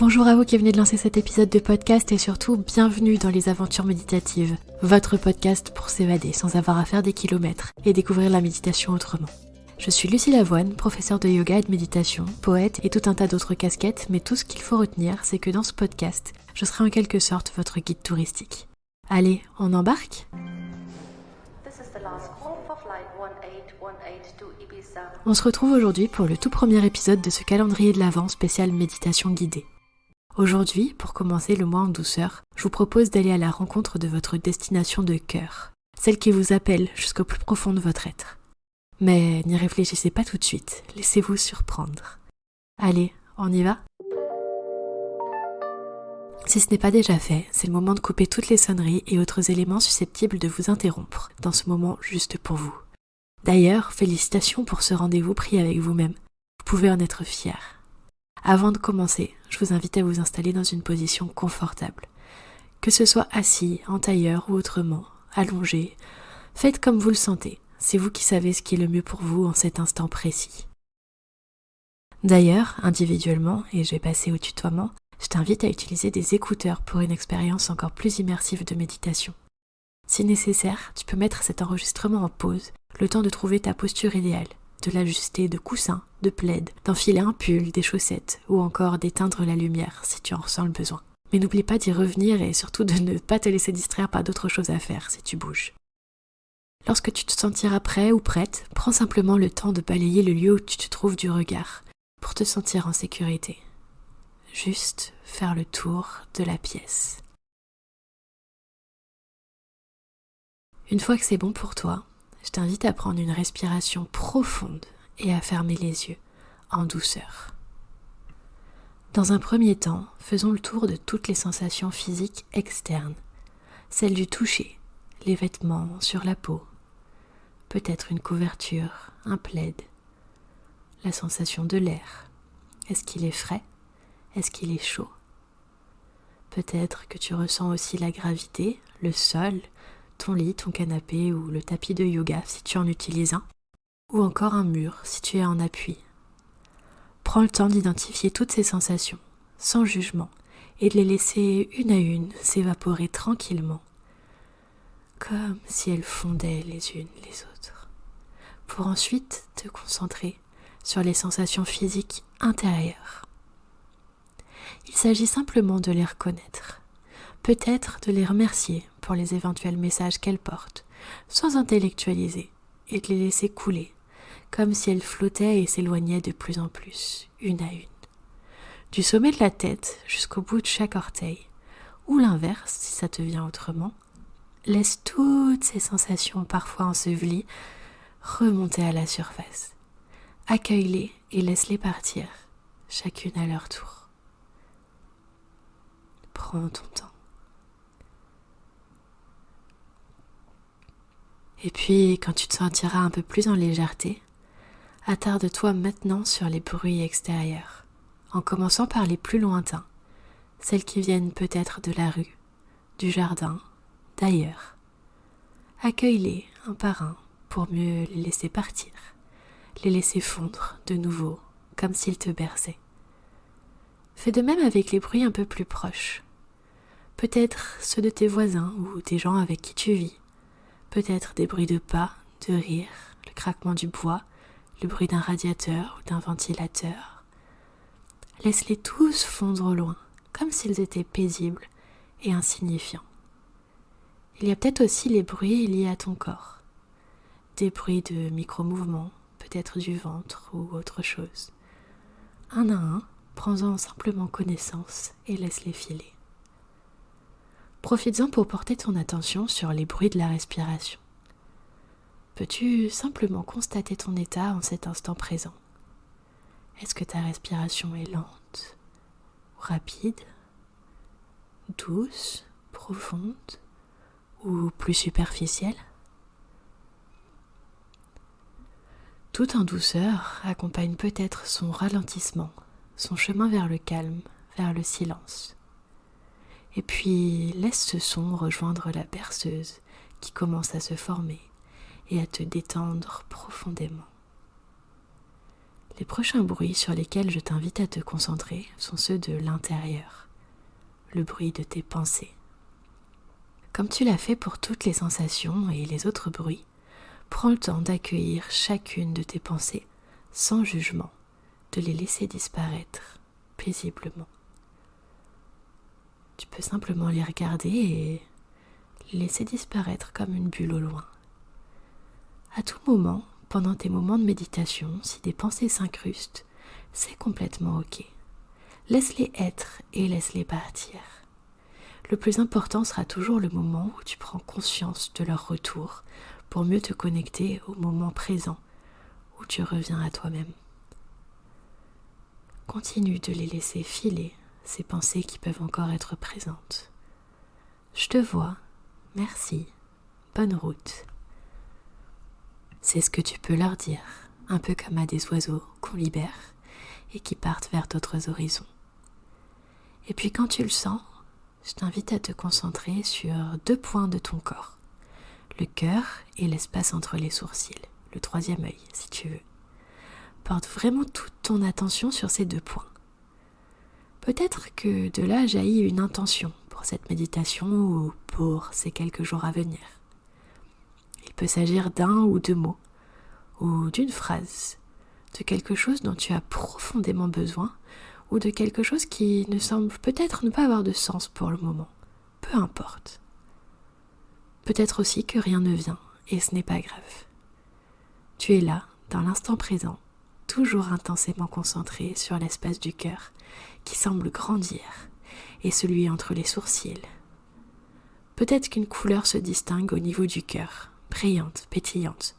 Bonjour à vous qui venez de lancer cet épisode de podcast et surtout bienvenue dans les aventures méditatives, votre podcast pour s'évader sans avoir à faire des kilomètres et découvrir la méditation autrement. Je suis Lucie Lavoine, professeure de yoga et de méditation, poète et tout un tas d'autres casquettes, mais tout ce qu'il faut retenir, c'est que dans ce podcast, je serai en quelque sorte votre guide touristique. Allez, on embarque ? On se retrouve aujourd'hui pour le tout premier épisode de ce calendrier de l'Avent spécial méditation guidée. Aujourd'hui, pour commencer le mois en douceur, je vous propose d'aller à la rencontre de votre destination de cœur, celle qui vous appelle jusqu'au plus profond de votre être. Mais n'y réfléchissez pas tout de suite, laissez-vous surprendre. Allez, on y va ? Si ce n'est pas déjà fait, c'est le moment de couper toutes les sonneries et autres éléments susceptibles de vous interrompre dans ce moment juste pour vous. D'ailleurs, félicitations pour ce rendez-vous pris avec vous-même. Vous pouvez en être fiers. Avant de commencer, je vous invite à vous installer dans une position confortable. Que ce soit assis, en tailleur ou autrement, allongé, faites comme vous le sentez. C'est vous qui savez ce qui est le mieux pour vous en cet instant précis. D'ailleurs, individuellement, et je vais passer au tutoiement, je t'invite à utiliser des écouteurs pour une expérience encore plus immersive de méditation. Si nécessaire, tu peux mettre cet enregistrement en pause, le temps de trouver ta posture idéale, de l'ajuster de coussin, de plaid, d'enfiler un pull, des chaussettes, ou encore d'éteindre la lumière si tu en ressens le besoin. Mais n'oublie pas d'y revenir et surtout de ne pas te laisser distraire par d'autres choses à faire si tu bouges. Lorsque tu te sentiras prêt ou prête, prends simplement le temps de balayer le lieu où tu te trouves du regard, pour te sentir en sécurité. Juste faire le tour de la pièce. Une fois que c'est bon pour toi, je t'invite à prendre une respiration profonde et à fermer les yeux, en douceur. Dans un premier temps, faisons le tour de toutes les sensations physiques externes, celles du toucher, les vêtements sur la peau, peut-être une couverture, un plaid, la sensation de l'air. Est-ce qu'il est frais ? Est-ce qu'il est chaud ? Peut-être que tu ressens aussi la gravité, le sol, ton lit, ton canapé ou le tapis de yoga si tu en utilises un, ou encore un mur si tu es en appui. Prends le temps d'identifier toutes ces sensations, sans jugement, et de les laisser une à une s'évaporer tranquillement, comme si elles fondaient les unes les autres, pour ensuite te concentrer sur les sensations physiques intérieures. Il s'agit simplement de les reconnaître, peut-être de les remercier pour les éventuels messages qu'elles portent, sans intellectualiser, et de les laisser couler, comme si elles flottaient et s'éloignaient de plus en plus, une à une. Du sommet de la tête jusqu'au bout de chaque orteil, ou l'inverse si ça te vient autrement, laisse toutes ces sensations parfois ensevelies remonter à la surface. Accueille-les et laisse-les partir, chacune à leur tour. Prends ton temps. Et puis, quand tu te sentiras un peu plus en légèreté, attarde-toi maintenant sur les bruits extérieurs, en commençant par les plus lointains, celles qui viennent peut-être de la rue, du jardin, d'ailleurs. Accueille-les un par un pour mieux les laisser partir, les laisser fondre de nouveau, comme s'ils te berçaient. Fais de même avec les bruits un peu plus proches, peut-être ceux de tes voisins ou des gens avec qui tu vis. Peut-être des bruits de pas, de rire, le craquement du bois, le bruit d'un radiateur ou d'un ventilateur. Laisse-les tous fondre au loin, comme s'ils étaient paisibles et insignifiants. Il y a peut-être aussi les bruits liés à ton corps. Des bruits de micro-mouvements, peut-être du ventre ou autre chose. Un à un, prends-en simplement connaissance et laisse-les filer. Profites-en pour porter ton attention sur les bruits de la respiration. Peux-tu simplement constater ton état en cet instant présent ? Est-ce que ta respiration est lente ou rapide, douce, profonde ou plus superficielle ? Tout en douceur accompagne peut-être son ralentissement, son chemin vers le calme, vers le silence. Et puis, laisse ce son rejoindre la berceuse qui commence à se former et à te détendre profondément. Les prochains bruits sur lesquels je t'invite à te concentrer sont ceux de l'intérieur, le bruit de tes pensées. Comme tu l'as fait pour toutes les sensations et les autres bruits, prends le temps d'accueillir chacune de tes pensées sans jugement, de les laisser disparaître paisiblement. Tu peux simplement les regarder et les laisser disparaître comme une bulle au loin. À tout moment, pendant tes moments de méditation, si des pensées s'incrustent, c'est complètement ok. Laisse-les être et laisse-les partir. Le plus important sera toujours le moment où tu prends conscience de leur retour pour mieux te connecter au moment présent où tu reviens à toi-même. Continue de les laisser filer, ces pensées qui peuvent encore être présentes. Je te vois, merci, bonne route. C'est ce que tu peux leur dire, un peu comme à des oiseaux qu'on libère et qui partent vers d'autres horizons. Et puis quand tu le sens, je t'invite à te concentrer sur 2 points de ton corps, le cœur et l'espace entre les sourcils, le 3e œil si tu veux. Porte vraiment toute ton attention sur ces 2 points. Peut-être que de là jaillit une intention pour cette méditation ou pour ces quelques jours à venir. Il peut s'agir d'un ou 2 mots, ou d'une phrase, de quelque chose dont tu as profondément besoin, ou de quelque chose qui ne semble peut-être ne pas avoir de sens pour le moment. Peu importe. Peut-être aussi que rien ne vient, et ce n'est pas grave. Tu es là, dans l'instant présent, toujours intensément concentré sur l'espace du cœur, qui semble grandir, et celui entre les sourcils. Peut-être qu'une couleur se distingue au niveau du cœur, brillante, pétillante,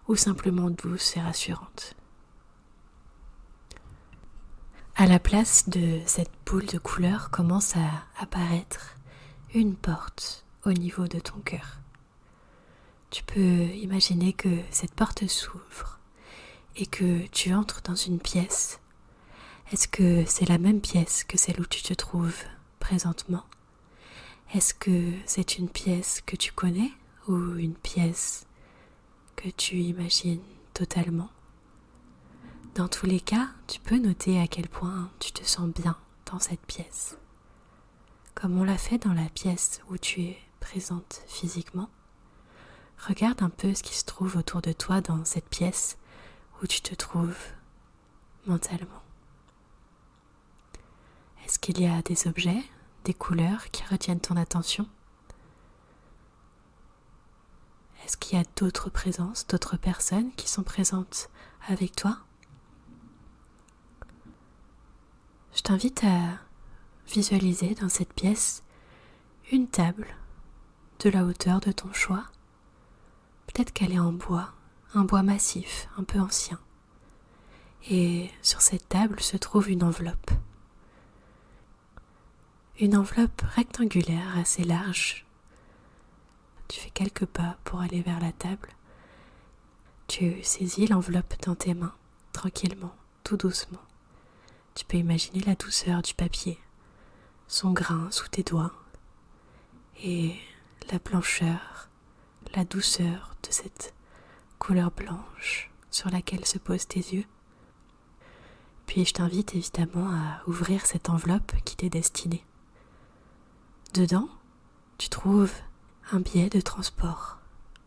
ou simplement douce et rassurante. À la place de cette boule de couleur commence à apparaître une porte au niveau de ton cœur. Tu peux imaginer que cette porte s'ouvre et que tu entres dans une pièce. Est-ce que c'est la même pièce que celle où tu te trouves présentement? Est-ce que c'est une pièce que tu connais ou une pièce que tu imagines totalement? Dans tous les cas, tu peux noter à quel point tu te sens bien dans cette pièce. Comme on l'a fait dans la pièce où tu es présente physiquement, regarde un peu ce qui se trouve autour de toi dans cette pièce où tu te trouves mentalement. Est-ce qu'il y a des objets, des couleurs qui retiennent ton attention? Est-ce qu'il y a d'autres présences, d'autres personnes qui sont présentes avec toi? Je t'invite à visualiser dans cette pièce une table de la hauteur de ton choix. Peut-être qu'elle est en bois, un bois massif, un peu ancien. Et sur cette table se trouve une enveloppe. Une enveloppe rectangulaire assez large. Tu fais quelques pas pour aller vers la table. Tu saisis l'enveloppe dans tes mains, tranquillement, tout doucement. Tu peux imaginer la douceur du papier, son grain sous tes doigts et la blancheur, la douceur de cette couleur blanche sur laquelle se posent tes yeux. Puis je t'invite évidemment à ouvrir cette enveloppe qui t'est destinée. Dedans, tu trouves un billet de transport.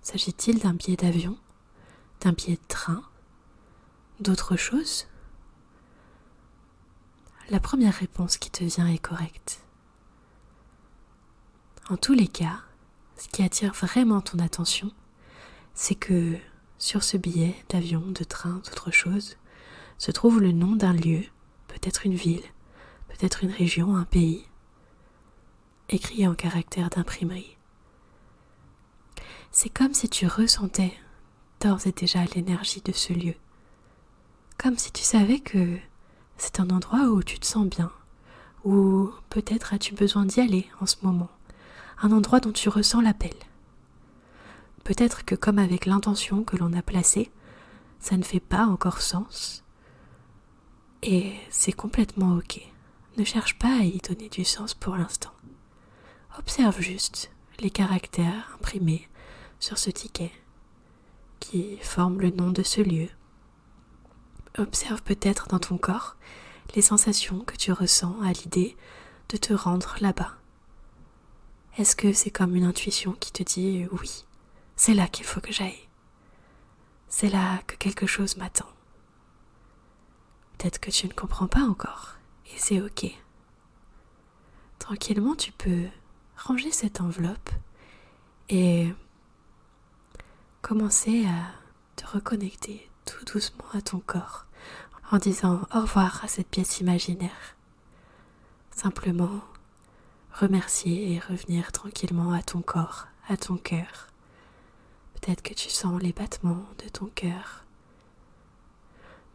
S'agit-il d'un billet d'avion, d'un billet de train, d'autre chose? La première réponse qui te vient est correcte. En tous les cas, ce qui attire vraiment ton attention, c'est que sur ce billet d'avion, de train, d'autre chose, se trouve le nom d'un lieu, peut-être une ville, peut-être une région, un pays, écrit en caractères d'imprimerie. C'est comme si tu ressentais d'ores et déjà l'énergie de ce lieu, comme si tu savais que c'est un endroit où tu te sens bien, ou peut-être as-tu besoin d'y aller en ce moment, un endroit dont tu ressens l'appel. Peut-être que comme avec l'intention que l'on a placée, ça ne fait pas encore sens, et c'est complètement ok. Ne cherche pas à y donner du sens pour l'instant. Observe juste les caractères imprimés sur ce ticket qui forment le nom de ce lieu Observe peut-être dans ton corps les sensations que tu ressens à l'idée de te rendre là-bas. Est-ce que c'est comme une intuition qui te dit oui, c'est là qu'il faut que j'aille. C'est là que quelque chose m'attend. Peut-être que tu ne comprends pas encore, et c'est ok. Tranquillement, tu peux ranger cette enveloppe et commencer à te reconnecter tout doucement à ton corps en disant au revoir à cette pièce imaginaire. Simplement remercier et revenir tranquillement à ton corps, à ton cœur. Peut-être que tu sens les battements de ton cœur.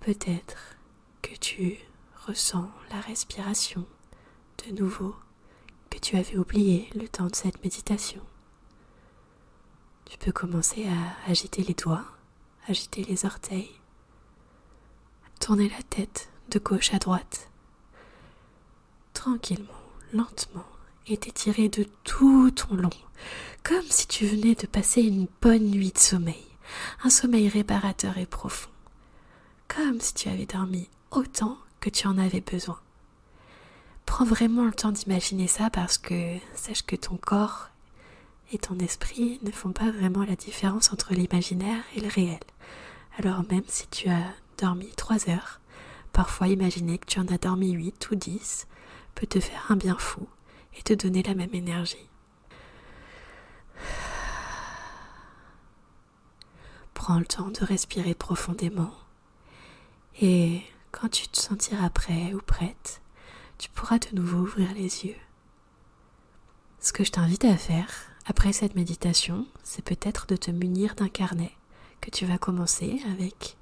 Peut-être que tu ressens la respiration de nouveau que tu avais oublié le temps de cette méditation. Tu peux commencer à agiter les doigts, agiter les orteils, tourner la tête de gauche à droite, tranquillement, lentement, et t'étirer de tout ton long, comme si tu venais de passer une bonne nuit de sommeil, un sommeil réparateur et profond, comme si tu avais dormi autant que tu en avais besoin. Prends vraiment le temps d'imaginer ça parce que sache que ton corps et ton esprit ne font pas vraiment la différence entre l'imaginaire et le réel. Alors même si tu as dormi 3 heures, parfois imaginer que tu en as dormi 8 ou 10 peut te faire un bien fou et te donner la même énergie. Prends le temps de respirer profondément et quand tu te sentiras prêt ou prête, tu pourras de nouveau ouvrir les yeux. Ce que je t'invite à faire après cette méditation, c'est peut-être de te munir d'un carnet que tu vas commencer avec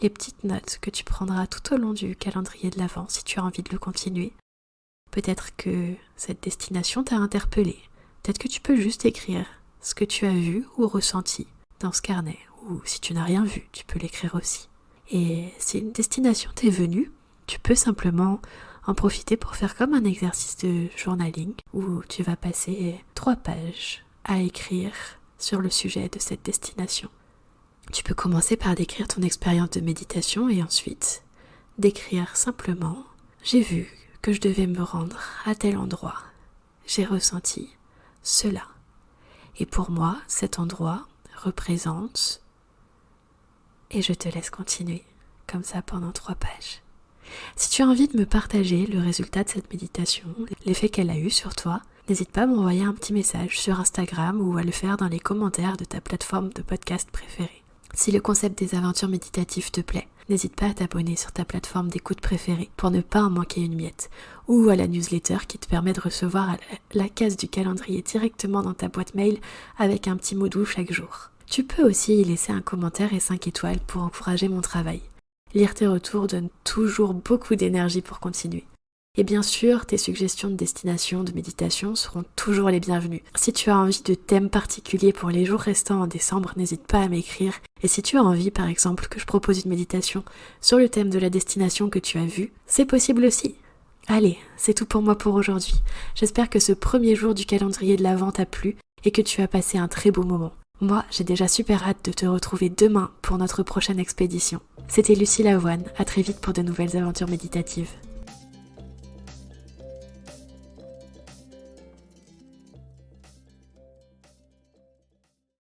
les petites notes que tu prendras tout au long du calendrier de l'Avent si tu as envie de le continuer. Peut-être que cette destination t'a interpellé. Peut-être que tu peux juste écrire ce que tu as vu ou ressenti dans ce carnet. Ou si tu n'as rien vu, tu peux l'écrire aussi. Et si une destination t'est venue, tu peux simplement en profiter pour faire comme un exercice de journaling où tu vas passer 3 pages à écrire sur le sujet de cette destination. Tu peux commencer par décrire ton expérience de méditation et ensuite décrire simplement « J'ai vu que je devais me rendre à tel endroit. J'ai ressenti cela. Et pour moi, cet endroit représente... » Et je te laisse continuer comme ça pendant 3 pages. Si tu as envie de me partager le résultat de cette méditation, l'effet qu'elle a eu sur toi, n'hésite pas à m'envoyer un petit message sur Instagram ou à le faire dans les commentaires de ta plateforme de podcast préférée. Si le concept des aventures méditatives te plaît, n'hésite pas à t'abonner sur ta plateforme d'écoute préférée pour ne pas en manquer une miette, ou à la newsletter qui te permet de recevoir la case du calendrier directement dans ta boîte mail avec un petit mot doux chaque jour. Tu peux aussi y laisser un commentaire et 5 étoiles pour encourager mon travail. Lire tes retours donne toujours beaucoup d'énergie pour continuer. Et bien sûr, tes suggestions de destination, de méditation seront toujours les bienvenues. Si tu as envie de thèmes particuliers pour les jours restants en décembre, n'hésite pas à m'écrire. Et si tu as envie, par exemple, que je propose une méditation sur le thème de la destination que tu as vue, c'est possible aussi. Allez, c'est tout pour moi pour aujourd'hui. J'espère que ce premier jour du calendrier de l'Avent t'a plu et que tu as passé un très beau moment. Moi, j'ai déjà super hâte de te retrouver demain pour notre prochaine expédition. C'était Lucie Lavoine, à très vite pour de nouvelles aventures méditatives.